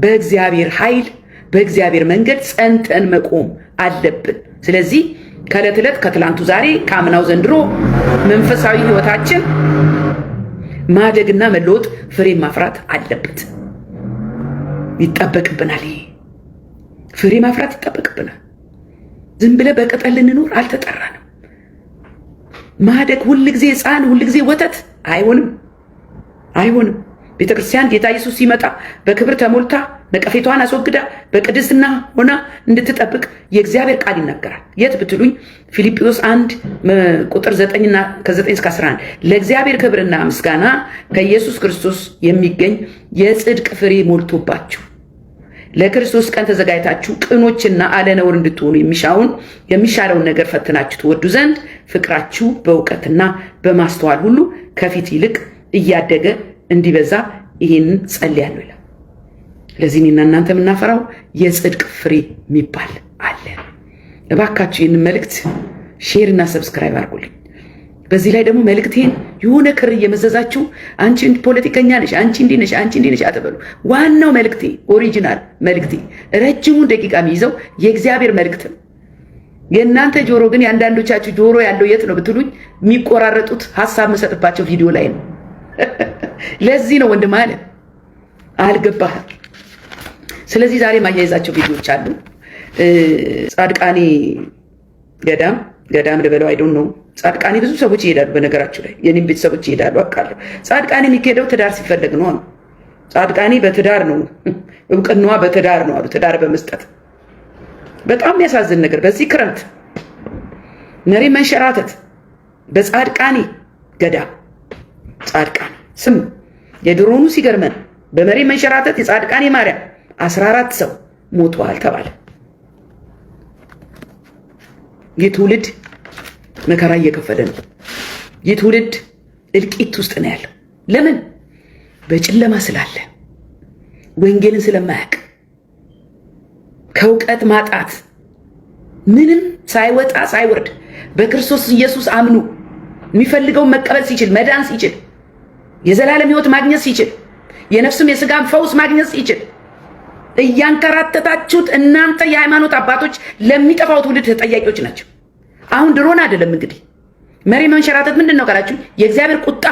በእግዚአብሔር ኃይል በእግዚአብሔር መንገድ ጸንተን መቆም አለብን። ስለዚህ ከዕለት ዕለት ከትላንቱ ዛሬ ከአምናው ዘንድሮ መንፈሳዊ ሕይወታችን ማደግና መለወጥ ፍሬ ማፍራት አለበት፣ ይጠበቅብናል። ፍሬ ማፍራት ይጠበቅብናል። ዝም ብለ በቅጠል ልንኖር አልተጠራንም። ማደግ ሁልጊዜ ሕፃን ሁልጊዜ ወተት አይሆንም። ቤተክርስቲያን ጌታ ኢየሱስ ሲመጣ በክብር ተሞልታ ነቀፌቷን አስወግዳ በቅድስና ሆና እንድትጠብቅ የእግዚአብሔር ቃል ይናገራል። የት ብትሉኝ ፊልጵስዩስ 1:9-11 ለእግዚአብሔር ክብርና ምስጋና ከኢየሱስ ክርስቶስ የሚገኝ የጽድቅ ፍሬ ሞልቶባችሁ ለክርስቶስ ቀን ተዘጋጅታችሁ ቅኖችና አለነውር እንድትሆኑ የሚሻለውን ነገር ፈትናችሁ ትወዱ ዘንድ ፍቅራችሁ በእውቀትና በማስተዋል ሁሉ ከፊት ይልቅ እያደገ እንዲበዛ ይህንን ጸልያለሁ ይላል። ለዚህ እኔና እናንተ የምናፈራው የጽድቅ ፍሬ የሚባል አለ። እባካችሁ ይህንን መልእክት ሼር እና ሰብስክራይብ አድርጉልኝ። በዚህ ላይ ደግሞ መልእክቴን የሆነ ክር እየመዘዛችሁ አንቺ ፖለቲከኛ ነሽ፣ አንቺ እንዲህ ነሽ፣ አንቺ እንዲህ ነሽ አትበሉ። ዋናው መልእክቴ ኦሪጂናል መልእክቴ ረጅሙን ደቂቃ የሚይዘው የእግዚአብሔር መልእክት ነው። የእናንተ ጆሮ ግን የአንዳንዶቻችሁ ጆሮ ያለው የት ነው ብትሉኝ የሚቆራረጡት ሐሳብ መሰጥባቸው ቪዲዮ ላይ ነው። ለዚህ ነው ወንድም አለ አልገባህም። ስለዚህ ዛሬ ማያይዛቸው ቪዲዮዎች አሉ። ጻድቃኔ ገዳም ልበለው አይዶን ነው። ጻድቃኔ ብዙ ሰዎች ይሄዳሉ። በነገራችሁ ላይ የኔም ቤተሰቦች ይሄዳሉ አውቃለሁ። ጻድቃኔ የሚካሄደው ትዳር ሲፈለግ ነው። ጻድቃኔ በትዳር ነው፣ እውቅናዋ በትዳር ነው አሉ። ትዳር በመስጠት በጣም የሚያሳዝን ነገር በዚህ ክረምት መሪ መንሸራተት በጻድቃኔ ገዳም ጻድቃኔ ስም የድሮኑ ሲገርመን በመሪ መንሸራተት የጻድቃኔ ማርያም 14 ሰው ሞተዋል ተባለ። የትውልድ መከራ እየከፈለ ነው። የትውልድ እልቂት ውስጥ ነው ያለው። ለምን? በጨለማ ስላለ፣ ወንጌልን ስለማያውቅ፣ ከእውቀት ማጣት፣ ምንም ሳይወጣ ሳይወርድ በክርስቶስ ኢየሱስ አምኑ የሚፈልገውን መቀበል ሲችል፣ መዳን ሲችል፣ የዘላለም ሕይወት ማግኘት ሲችል፣ የነፍስም የስጋም ፈውስ ማግኘት ሲችል እያንከራተታችሁት እናንተ የሃይማኖት አባቶች ለሚጠፋው ትውልድ ተጠያቂዎች ናቸው። አሁን ድሮን አይደለም እንግዲህ መሪ መንሸራተት ምንድን ነው ካላችሁ የእግዚአብሔር ቁጣ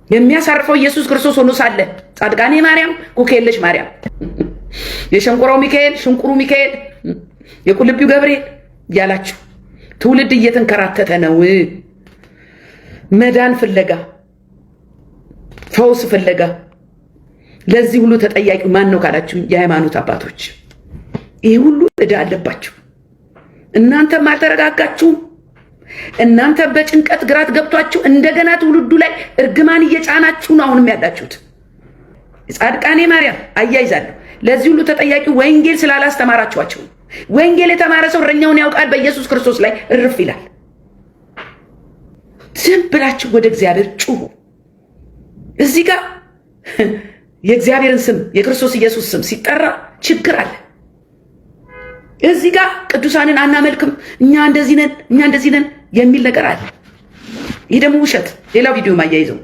የሚያሳርፈው ኢየሱስ ክርስቶስ ሆኖ ሳለ ጻድቃኔ ማርያም ኩክየለሽ ማርያም የሸንቆራው ሚካኤል ሽንቁሩ ሚካኤል የቁልቢው ገብርኤል ያላችሁ ትውልድ እየተንከራተተ ነው። መዳን ፍለጋ፣ ፈውስ ፍለጋ። ለዚህ ሁሉ ተጠያቂው ማን ነው ካላችሁ የሃይማኖት አባቶች። ይሄ ሁሉ ዕዳ አለባችሁ። እናንተም አልተረጋጋችሁም። እናንተ በጭንቀት ግራት ገብቷችሁ እንደገና ትውልዱ ላይ እርግማን እየጫናችሁ ነው አሁንም ያላችሁት። ጻድቃኔ ማርያም አያይዛለሁ። ለዚህ ሁሉ ተጠያቂው ወንጌል ስላላስተማራችኋቸው። ወንጌል የተማረ ሰው እረኛውን ያውቃል፣ በኢየሱስ ክርስቶስ ላይ እርፍ ይላል። ዝም ብላችሁ ወደ እግዚአብሔር ጩሁ። እዚህ ጋር የእግዚአብሔርን ስም የክርስቶስ ኢየሱስ ስም ሲጠራ ችግር አለ። እዚህ ጋር ቅዱሳንን አናመልክም እኛ እንደዚህ ነን የሚል ነገር አለ። ይሄ ደግሞ ውሸት። ሌላው ቪዲዮ ማያይዘው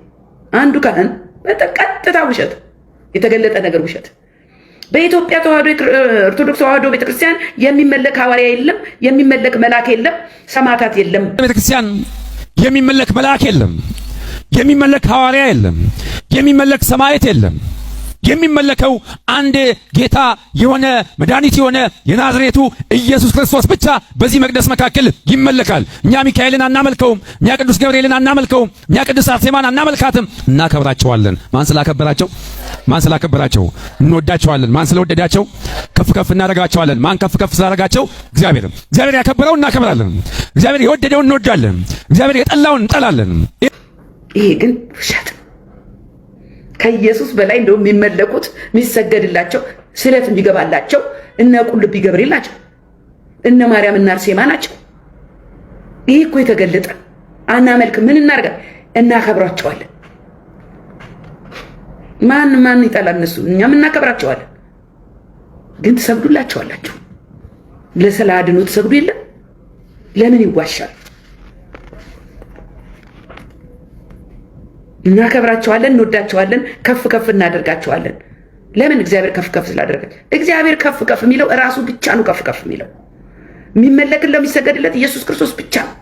አንዱ ካህን በቀጥታ ውሸት፣ የተገለጠ ነገር ውሸት። በኢትዮጵያ ኦርቶዶክስ ተዋሕዶ ቤተክርስቲያን የሚመለክ ሐዋርያ የለም፣ የሚመለክ መልአክ የለም፣ ሰማዕታት የለም። ቤተክርስቲያን የሚመለክ መልአክ የለም፣ የሚመለክ ሐዋርያ የለም፣ የሚመለክ ሰማዕት የለም። የሚመለከው አንድ ጌታ የሆነ መድኃኒት የሆነ የናዝሬቱ ኢየሱስ ክርስቶስ ብቻ በዚህ መቅደስ መካከል ይመለካል። እኛ ሚካኤልን አናመልከውም፣ እኛ ቅዱስ ገብርኤልን አናመልከውም፣ እኛ ቅዱስ አርሴማን አናመልካትም። እናከብራቸዋለን። ማን ስላከበራቸው? ማን ስላከበራቸው? እንወዳቸዋለን። ማን ስለወደዳቸው? ከፍ ከፍ እናደርጋቸዋለን። ማን ከፍ ከፍ ስላደረጋቸው? እግዚአብሔር። እግዚአብሔር ያከበረውን እናከብራለን። እግዚአብሔር የወደደውን እንወዳለን። እግዚአብሔር የጠላውን እንጠላለን። ይሄ ግን ውሸት። ከኢየሱስ በላይ እንደው የሚመለኩት የሚሰገድላቸው ስለት የሚገባላቸው እነ ቁልቢ ገብርኤል ናቸው፣ እነ ማርያም እና አርሴማ ናቸው። ይሄ እኮ የተገለጠ አናመልክ ምን እናርጋለን? እናከብራቸዋለን። ማን ይጠላል? እነሱ እኛም እናከብራቸዋለን። ግን ትሰግዱላቸዋላችሁ። ለስለ አድኖ ትሰግዱ የለም። ለምን ይዋሻል? እናከብራቸዋለን፣ እንወዳቸዋለን፣ ከፍ ከፍ እናደርጋቸዋለን። ለምን? እግዚአብሔር ከፍ ከፍ ስላደረገ። እግዚአብሔር ከፍ ከፍ የሚለው ራሱ ብቻ ነው። ከፍ ከፍ የሚለው የሚመለክለት የሚሰገድለት ኢየሱስ ክርስቶስ ብቻ ነው።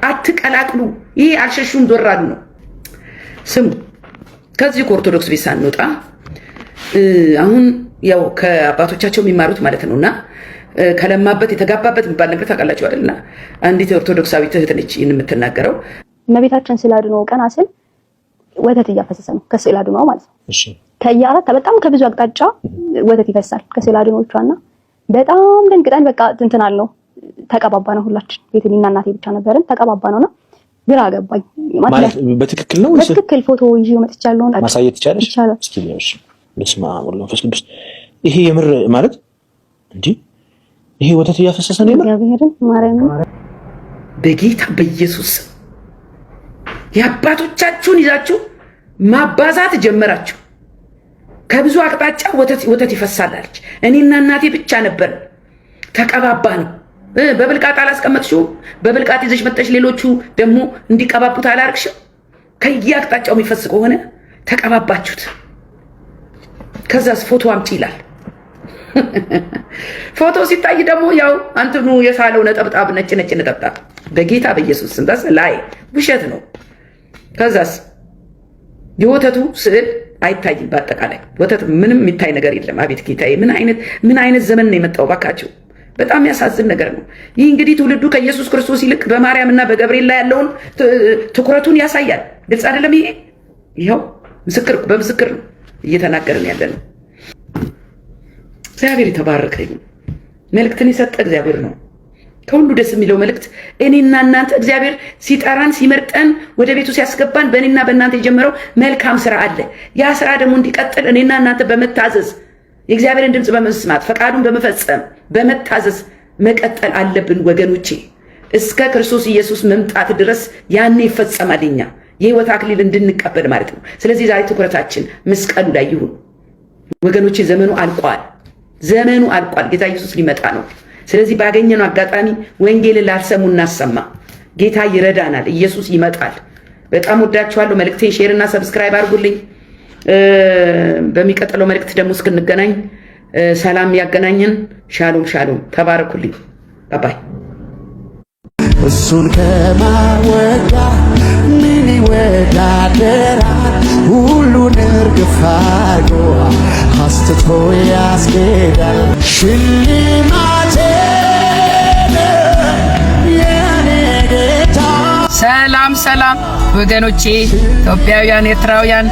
አትቀላቅሉ። ይሄ አልሸሹም ዶራሉ ነው። ስሙ፣ ከዚህ ከኦርቶዶክስ ቤት ሳንወጣ አሁን ያው ከአባቶቻቸው የሚማሩት ማለት ነውና ከለማበት የተጋባበት የሚባል ነገር ታውቃላችሁ አይደልና አንዲት ኦርቶዶክሳዊት እህት ነች ይህን የምትናገረው። እመቤታችን ስላድኖ ቀና ስል ወተት እያፈሰሰ ነው ከስዕል አድኖ ማለት ነው። እሺ ከየአራት በጣም ከብዙ አቅጣጫ ወተት ይፈሳል ከስዕል አድኖቿና በጣም ደንግጠን በቃ እንትናል ነው ተቀባባ ነው። ሁላችን ቤተልና እናቴ ብቻ ነበርን ተቀባባ ነውና ግራ ገባኝ ማለት በትክክል ነው ወይስ በትክክል ፎቶ ይዤ መጥቻለሁ። ማሳየት ይቻላል? እስኪ ልሽ በስመ አብ ወወልድ ወመንፈስ ቅዱስ። ይሄ የምር ማለት እንዴ ይሄ ወተት እያፈሰሰ ነው እግዚአብሔርን ማርያምን በጌታ በኢየሱስ የአባቶቻችሁን ይዛችሁ ማባዛት ጀመራችሁ። ከብዙ አቅጣጫ ወተት ይፈሳል አለች። እኔና እናቴ ብቻ ነበር ተቀባባ ነው። በብልቃጥ አላስቀመጥሽው? በብልቃጥ ይዘሽ መጥተሽ ሌሎቹ ደግሞ እንዲቀባቡት አላርክሽም? ከየአቅጣጫው የሚፈስ ከሆነ ተቀባባችሁት። ከዛስ ፎቶ አምጪ ይላል። ፎቶ ሲታይ ደግሞ ያው አንተኑ የሳለው ነጠብጣብ ነጭ ነጠብጣብ በጌታ በኢየሱስ ስም ላይ ውሸት ነው። ከዛስ የወተቱ ስዕል አይታይም። በአጠቃላይ ወተት ምንም የሚታይ ነገር የለም። አቤት ጌታዬ፣ ምን አይነት ዘመን ነው የመጣው ባካቸው። በጣም ያሳዝን ነገር ነው። ይህ እንግዲህ ትውልዱ ከኢየሱስ ክርስቶስ ይልቅ በማርያምና በገብርኤል ላይ ያለውን ትኩረቱን ያሳያል። ግልጽ አይደለም? ይኸው በምስክር ነው እየተናገርን ያለ ነው። እግዚአብሔር የተባረከ ይሁን። መልእክትን የሰጠ እግዚአብሔር ነው። ከሁሉ ደስ የሚለው መልእክት እኔና እናንተ እግዚአብሔር ሲጠራን ሲመርጠን ወደ ቤቱ ሲያስገባን በእኔና በእናንተ የጀመረው መልካም ስራ አለ። ያ ስራ ደግሞ እንዲቀጥል እኔና እናንተ በመታዘዝ የእግዚአብሔርን ድምፅ በመስማት ፈቃዱን በመፈጸም በመታዘዝ መቀጠል አለብን ወገኖቼ። እስከ ክርስቶስ ኢየሱስ መምጣት ድረስ ያኔ ይፈጸማል እኛ የህይወት አክሊል እንድንቀበል ማለት ነው። ስለዚህ ዛሬ ትኩረታችን መስቀሉ ላይ ይሁን ወገኖቼ። ዘመኑ አልቋል። ጌታ ኢየሱስ ሊመጣ ነው። ስለዚህ ባገኘነው አጋጣሚ ወንጌልን ላልሰሙ እናሰማ። ጌታ ይረዳናል። ኢየሱስ ይመጣል። በጣም ወዳችኋለሁ። መልእክቴን ሼር እና ሰብስክራይብ አድርጉልኝ። በሚቀጥለው መልእክት ደግሞ እስክንገናኝ ሰላም ያገናኘን። ሻሎም ሻሎም። ተባረኩልኝ። ባባይ። እሱን ከማወዳ ምን ይወዳደራል? ሁሉን እርግፍ አድርጎ አስትቶ ያስኬዳል። ሽልማቴ የኔ ጌታ። ሰላም ወገኖቼ፣ ኢትዮጵያውያን፣ ኤርትራውያን፣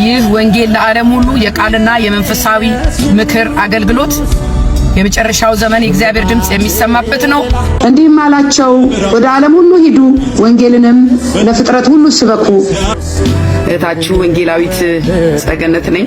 ይህ ወንጌል ለዓለም ሁሉ የቃልና የመንፈሳዊ ምክር አገልግሎት የመጨረሻው ዘመን የእግዚአብሔር ድምጽ የሚሰማበት ነው። እንዲህም አላቸው፣ ወደ ዓለም ሁሉ ሂዱ፣ ወንጌልንም ለፍጥረት ሁሉ ስበኩ። እህታችሁ ወንጌላዊት ጸገነት ነኝ።